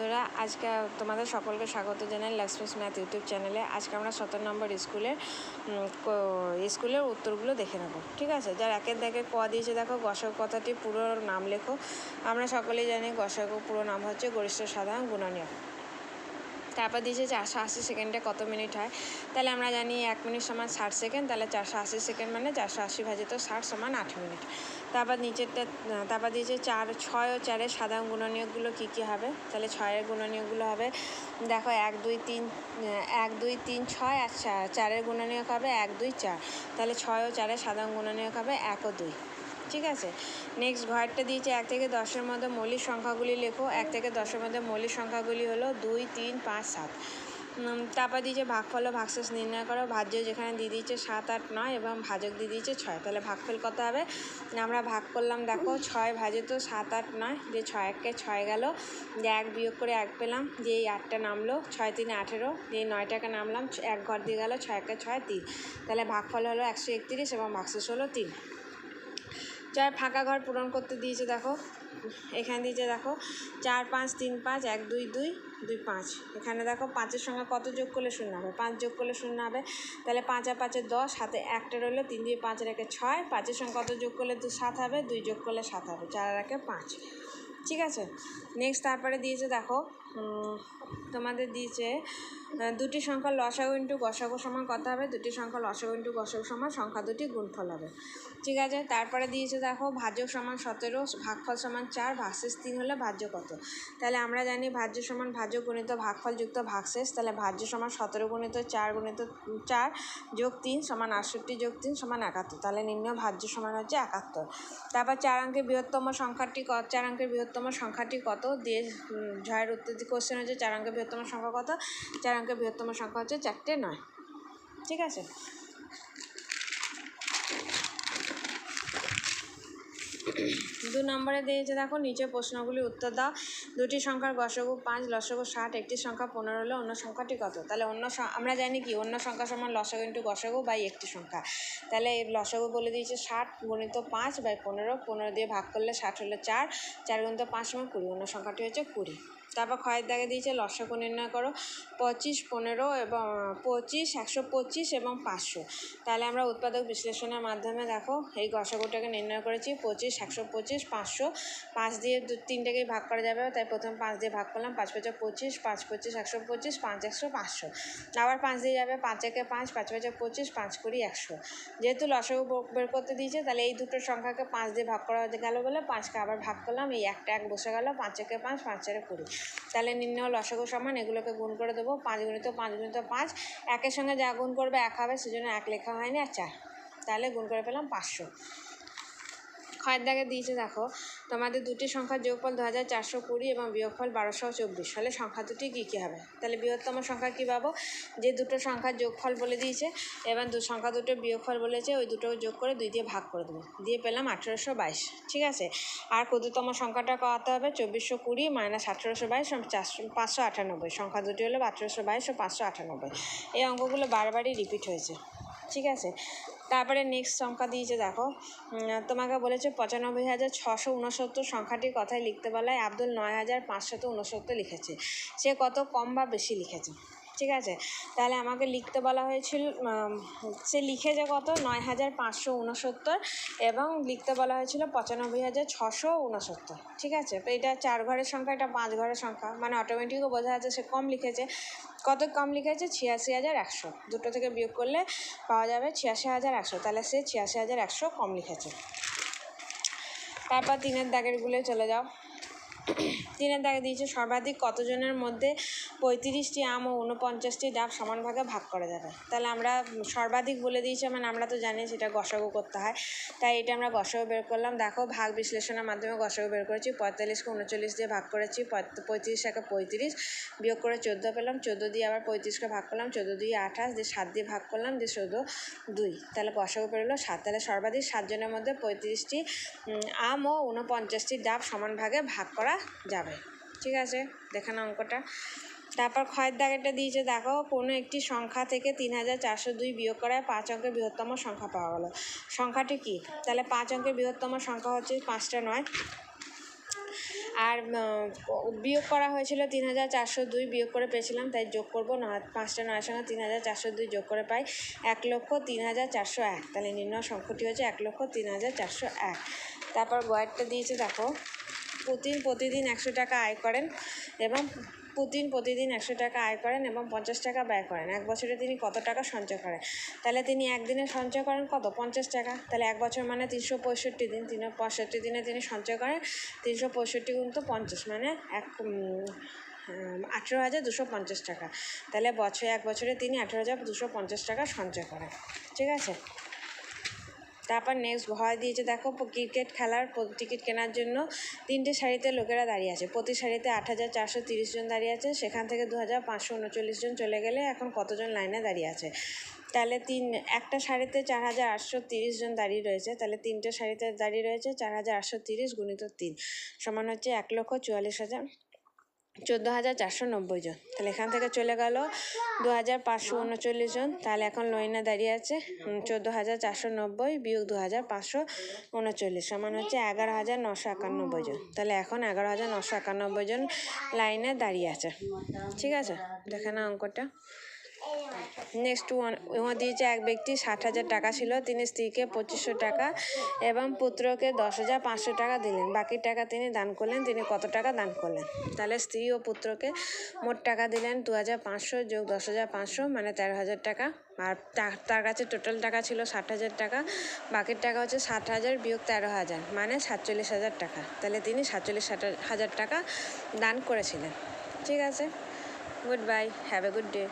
বন্ধুরা, আজকে তোমাদের সকলকে স্বাগত জানাই লক্ষ্মীস ম্যাথ ইউটিউব চ্যানেলে। আজকে আমরা 17 নম্বর স্কুলের উত্তরগুলো দেখে নেব। ঠিক আছে, যার একের দাগে ক দিয়েছে দেখো, গসাগু কথাটি পুরো নাম লেখো। আমরা সকলেই জানি গসাগু পুরো নাম হচ্ছে গরিষ্ঠ সাধারণ গুণনীয়ক। তারপর দিয়েছে 480 সেকেন্ডে কত মিনিট হয়। তাহলে আমরা জানি 1 মিনিট সমান 60 সেকেন্ড, তাহলে 480 সেকেন্ড মানে 480 ভাজিত 60 সমান 8 মিনিট। তারপর দিয়েছে 4, 6 ও 4-এর সাধারণ গুণনীয়কগুলো কী কী হবে। তাহলে 6-এর গুণনীয়কগুলো হবে দেখো 1, 2, 3, 6, আর 4-এর গুণনীয়ক হবে 1, 2, 4। তাহলে 6 ও 4-এর সাধারণ গুণনীয়ক হবে 1 ও 2। ঠিক আছে, নেক্সট ঘরটা দিয়েছে 1 থেকে 10-এর মধ্যে মৌলিক সংখ্যাগুলি লেখো। 1 থেকে 10-এর মধ্যে মৌলিক সংখ্যাগুলি হলো 2, 3, 5, 7। তারপর দিয়েছে ভাগফল ও ভাগশেষ নির্ণয় করো। ভাজ্য যেখানে দিয়ে দিয়েছে 7, 8, 9 এবং ভাজক দিয়ে দিয়েছে 6। তাহলে ভাগফল কত হবে? আমরা ভাগ করলাম দেখো 6 ভাজিত 7, 8, 9, যে 6 1-কে 6 গেল, যে 1 বিয়োগ করে 1 পেলাম, যে এই 8টা নামলো, 6 3 18, যে 9টাকে নামলাম, 1 ঘর দিয়ে গেল, 6 1-কে 6 3। তাহলে ভাগফল হলো 131 এবং ভাগশেষ হলো 3। চার ফাঁকা ঘর পূরণ করতে দিয়েছে দেখো, এখানে দিয়েছে দেখো 4 5 3 5 1 2 2 2 5। এখানে দেখো 5-এর সঙ্গে কত যোগ করলে শূন্য হবে? 5 যোগ করলে শূন্য হবে। তাহলে 5 আর 5-এ 10, হাতে 1টা রইলো, 3 দিয়ে 5 রেখে 6। 5-এর সঙ্গে কত যোগ করলে 7 হবে? 2 যোগ করলে 7 হবে। 4 আর 1-এ 5। ঠিক আছে, নেক্সট তারপরে দিয়েছে দেখো, তোমাদের দিয়েছে দুটি সংখ্যার লসাগু ইন্টু গসাগু সমান কত হবে। দুটি সংখ্যার লসাগু ইন্টু গসাগু সমান সংখ্যা দুটি গুণফল হবে। ঠিক আছে, তারপরে দিয়েছে দেখো ভাজ্য সমান 17, ভাগফল সমান 4, ভাগশেষ 3 হলে ভাজ্য কত। তাহলে আমরা জানি ভাজ্য সমান ভাজ্য গুণিত ভাগফল যুক্ত ভাগশেষ। তাহলে ভাজ্য সমান 17 গুণিত 4 গুণিত 4 যোগ 3 সমান 68 যোগ 3 সমান 71। তাহলে নির্ণয় ভাজ্য সমান হচ্ছে 71। তারপর 4 অঙ্কের বৃহত্তম সংখ্যাটি 4 অঙ্কের বৃহত্তম সংখ্যাটি কত দিয়ে ঝয়ের উত্তর কোশ্চেন হচ্ছে 4 অঙ্কের বৃহত্তম সংখ্যা কত। 4 অঙ্কের বৃহত্তম সংখ্যা হচ্ছে 4টে 9। ঠিক আছে, 2 নম্বরে দিয়েছে দেখো, নিচে প্রশ্নগুলি উত্তর দাও। দুটি সংখ্যার গসাগু 5, লসাগু 60, একটি সংখ্যা 15 হলে অন্য সংখ্যাটি কত। তাহলে আমরা জানি কি অন্য সংখ্যা সমান লসাগু ইন্টু গসাগু বাই একটি সংখ্যা। তাহলে এই লসাগু বলে দিয়েছে 60 গুণিত 5 বাই 15। 15 দিয়ে ভাগ করলে 60 হলে 4, 4 গুণিত 5 সমান 20, অন্য সংখ্যাটি হচ্ছে 20। তারপর ক্ষয়ের দাগে দিয়েছে লসাগু নির্ণয় করো 25, 15 এবং 25, 125 এবং 500। তাহলে আমরা উৎপাদক বিশ্লেষণের মাধ্যমে দেখো এই গসাগুটাকে নির্ণয় করেছি। 25, 125, 500। 5 দিয়ে 3টাকেই ভাগ করা যাবে, তাই প্রথম 5 দিয়ে ভাগ করলাম। 5 5 25, 5 25 125, 5 100 500। আবার 5 দিয়ে যাবে, 5 1 5, 5 5 25, 5 20 100। যেহেতু লসাগু বের করতে দিয়েছে, তাহলে এই দুটো সংখ্যাকে 5 দিয়ে ভাগ করা গেল বলে 5কে আবার ভাগ করলাম, এই একটা 1 বসে গেল। 5 1 5, 5 4 20। তাহলে নির্ণয় লসাগু সমান, এগুলোকে গুণ করে দেবো। 5 গুণিত 5 গুণিত 5, একের সঙ্গে যা গুণ করবে 1 হবে, সেজন্য 1 লেখা হয়নি, আর 4। তাহলে গুণ করে পেলাম 500। ক্ষয়ের দাগে দিয়েছে দেখো, তোমাদের দুটি সংখ্যার যোগফল 2420 এবং বিয়োগফল 1224 হলে সংখ্যা দুটি কী কী হবে। তাহলে বৃহত্তম সংখ্যা কী পাবো? যে দুটো সংখ্যার যোগফল বলে দিয়েছে এবং সংখ্যা দুটো বিয়োগফল বলেছে, ওই দুটো যোগ করে 2 দিয়ে ভাগ করে দেবো, দিয়ে পেলাম 1822। ঠিক আছে, আর ক্ষুদ্রতম সংখ্যাটা কত হবে? 2420 মাইনাস 1822 598। সংখ্যা দুটি হলো 1822 ও 598। এই অঙ্কগুলো বারবারই রিপিট হয়েছে। ঠিক আছে, তারপরে নেক্সট সংখ্যা দিয়েছে দেখো, তোমাকে বলেছে 95,669 সংখ্যাটির কথাই লিখতে বলায় আব্দুল 9,569 লিখেছে। সে কত কম বা বেশি লিখেছে। ঠিক আছে, তাহলে আমাকে লিখতে বলা হয়েছিল, সে লিখেছে কত 9,569 এবং লিখতে বলা হয়েছিল 95,669। ঠিক আছে, তো এটা 4 ঘরের সংখ্যা, এটা 5 ঘরের সংখ্যা, মানে অটোমেটিকও বোঝা যাচ্ছে সে কম লিখেছে। কত কম লিখেছে? 86,100। দুটো থেকে বিয়োগ করলে পাওয়া যাবে 86,100। তাহলে সে 86,100 কম লিখেছে। তারপর 3-এর দাগেরগুলো চলে যাও। 3-এর দাগে দিয়েছে সর্বাধিক কতজনের মধ্যে 35টি আম ও 49টি ডাব সমান ভাগে ভাগ করা যাবে। তাহলে আমরা সর্বাধিক বলে দিয়েছি, মানে আমরা তো জানি সেটা গসাগু করতে হয়, তাই এটা আমরা গসাগু বের করলাম। দেখো ভাগ বিশ্লেষণের মাধ্যমে গসাগু বের করেছি। 45কে 39 দিয়ে ভাগ করেছি, 35 একে 35, বিয়োগ করে 14 পেলাম। 14 দিয়ে আবার 35কে ভাগ করলাম, 14 দিয়ে 28, দিয়ে 7 দিয়ে ভাগ করলাম, দিয়ে 14 2। তাহলে গসাগু বেরোলো 7। তাহলে সর্বাধিক 7 জনের মধ্যে 35টি আম ও 49টি ডাব সমান ভাগে ভাগ করা যাবে। ঠিক আছে, দেখে নাও অঙ্কটা। তারপর ক্ষয়ের দাগেরটা দিয়েছে দেখো, কোনো একটি সংখ্যা থেকে 3,402 বিয়োগ করায় 5 অঙ্কের বৃহত্তম সংখ্যা পাওয়া গেল। সংখ্যাটি কি? তাহলে 5 অঙ্কের বৃহত্তম সংখ্যা হচ্ছে 5টা 9। আর বিয়োগ করা হয়েছিল 3,402, বিয়োগ করে পেয়েছিলাম, তাই যোগ করবো 5টা 9 সঙ্গে 3,402 যোগ করে পাই 1,03,401। তাহলে নির্ণয় সংখ্যাটি হচ্ছে 1,03,401। তারপর গয়েরটা দিয়েছে দেখো, পুতিন প্রতিদিন 100 টাকা আয় করেন এবং 100 টাকা আয় করেন এবং 50 টাকা ব্যয় করেন। এক বছরে তিনি কত টাকা সঞ্চয় করেন? তাহলে তিনি একদিনে সঞ্চয় করেন কত? 50 টাকা। তাহলে এক বছর মানে 365 দিন, 365 দিনে তিনি সঞ্চয় করেন 365 × 50 মানে 18,250 টাকা। তাহলে এক বছরে তিনি 18,250 টাকা সঞ্চয় করেন। ঠিক আছে। তারপর নেক্সট ভয় দিয়েছে দেখো, ক্রিকেট খেলার টিকিট কেনার জন্য 3টে সারিতে লোকেরা দাঁড়িয়ে আছে। প্রতি সারিতে 8,430 জন দাঁড়িয়ে আছে। সেখান থেকে 2,539 জন চলে গেলে এখন কতজন লাইনে দাঁড়িয়ে আছে? তাহলে একটা সারিতে 4,830 জন দাঁড়িয়ে রয়েছে। তাহলে 3টে সারিতে দাঁড়িয়ে রয়েছে 4,830 × 3 সমান হচ্ছে 14,490 জন। তাহলে এখান থেকে চলে গেল 2,539 জন। তাহলে এখন লাইনে দাঁড়িয়ে আছে 14,490 বিয়োগ 2,539 সমান হচ্ছে 11,991 জন। তাহলে এখন 11,991 জন লাইনে দাঁড়িয়ে আছে। ঠিক আছে, দেখে না অঙ্কটা। নেক্সট দিয়েছে, এক ব্যক্তি 60,000 টাকা ছিল, তিনি স্ত্রীকে 2,500 টাকা এবং পুত্রকে 10,500 টাকা দিলেন। বাকি টাকা তিনি দান করলেন। তিনি কত টাকা দান করলেন? তাহলে স্ত্রী ও পুত্রকে মোট টাকা দিলেন 2,500 যোগ 10,500 মানে 13,000 টাকা। আর তার কাছে টোটাল টাকা ছিল 60,000 টাকা। বাকির টাকা হচ্ছে 60,000 বিয়োগ 13,000 মানে 47,000 টাকা। তাহলে তিনি 47,000 টাকা দান করেছিলেন। ঠিক আছে, good bye, have a good day.